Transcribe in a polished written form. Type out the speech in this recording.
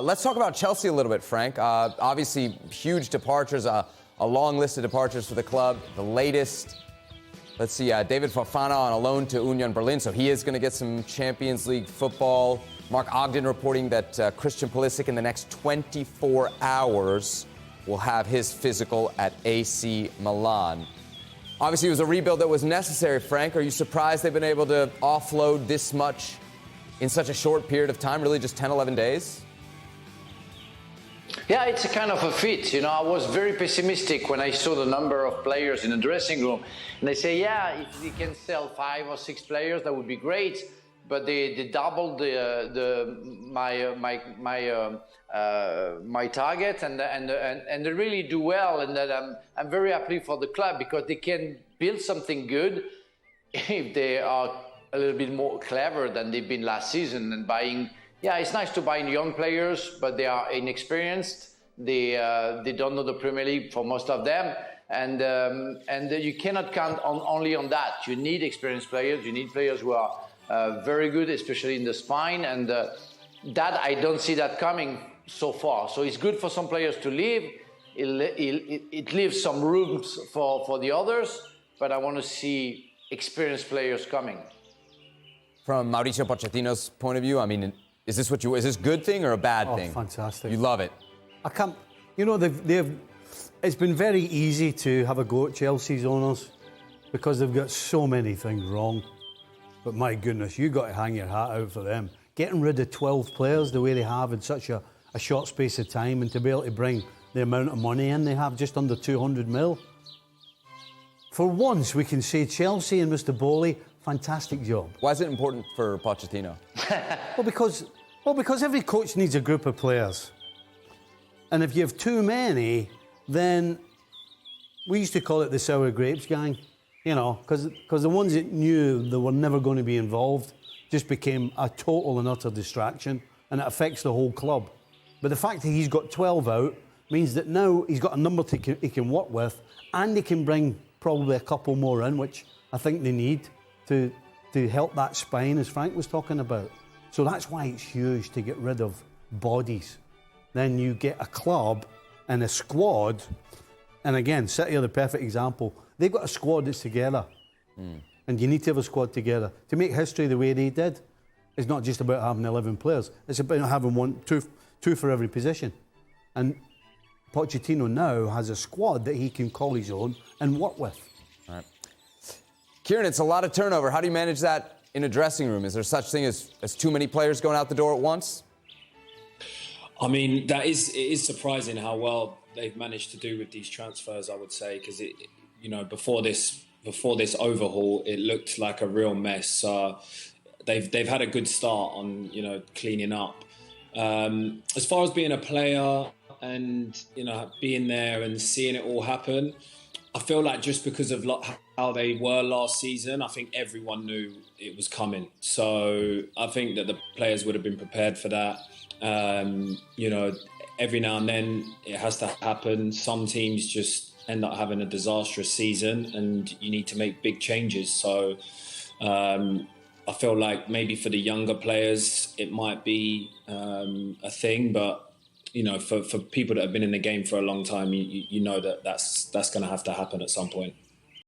Let's talk about Chelsea a little bit, Frank. Obviously, huge departures, a long list of departures for the club. The latest, let's see, David Fofana on a loan to Union Berlin, so he is going to get some Champions League football. Mark Ogden reporting that Christian Pulisic in the next 24 hours will have his physical at AC Milan. Obviously, it was a rebuild that was necessary, Frank. Are you surprised they've been able to offload this much in such a short period of time, really just 10, 11 days? Yeah, it's a kind of a fit. You know, I was very pessimistic when I saw the number of players in the dressing room. And they say, yeah, if we can sell 5 or 6 players, that would be great. But they doubled my target, and they really do well. And that I'm very happy for the club because they can build something good if they are a little bit more clever than they've been last season and buying. Yeah, it's nice to buy young players, but they are inexperienced. They don't know the Premier League for most of them, and you cannot count only on that. You need experienced players. You need players who are very good, especially in the spine, and that I don't see that coming so far. So it's good for some players to leave. It leaves some rooms for the others, but I want to see experienced players coming. From Mauricio Pochettino's point of view, I mean, is this a good thing or a bad thing? Fantastic. You love it. I can't, you know, it's been very easy to have a go at Chelsea's owners because they've got so many things wrong. But my goodness, you got to hang your hat out for them. Getting rid of 12 players the way they have in such a short space of time, and to be able to bring the amount of money in they have, just under 200 mil. For once, we can say Chelsea and Mr. Bowley, fantastic job. Why is it important for Pochettino? Well, because every coach needs a group of players. And if you have too many, then we used to call it the sour grapes gang, you know, because the ones that knew they were never going to be involved just became a total and utter distraction, and it affects the whole club. But the fact that he's got 12 out means that now he's got a number he can work with, and he can bring probably a couple more in, which I think they need to help that spine, as Frank was talking about. So that's why it's huge to get rid of bodies. Then you get a club and a squad, and again, City are the perfect example. They've got a squad that's together, and you need to have a squad together. To make history the way they did, it's not just about having 11 players. It's about having two for every position. And Pochettino now has a squad that he can call his own and work with. All right. Kieran, it's a lot of turnover. How do you manage that in a dressing room? Is there such thing as too many players going out the door at once? I mean, it is surprising how well they've managed to do with these transfers, I would say, because before this overhaul, it looked like a real mess. They've had a good start on cleaning up. As far as being a player and being there and seeing it all happen, I feel like just because of how they were last season, I think everyone knew it was coming. So I think that the players would have been prepared for that. Every now and then it has to happen. Some teams just end up having a disastrous season and you need to make big changes. So I feel like maybe for the younger players, it might be a thing, but for people that have been in the game for a long time, you know that's going to have to happen at some point.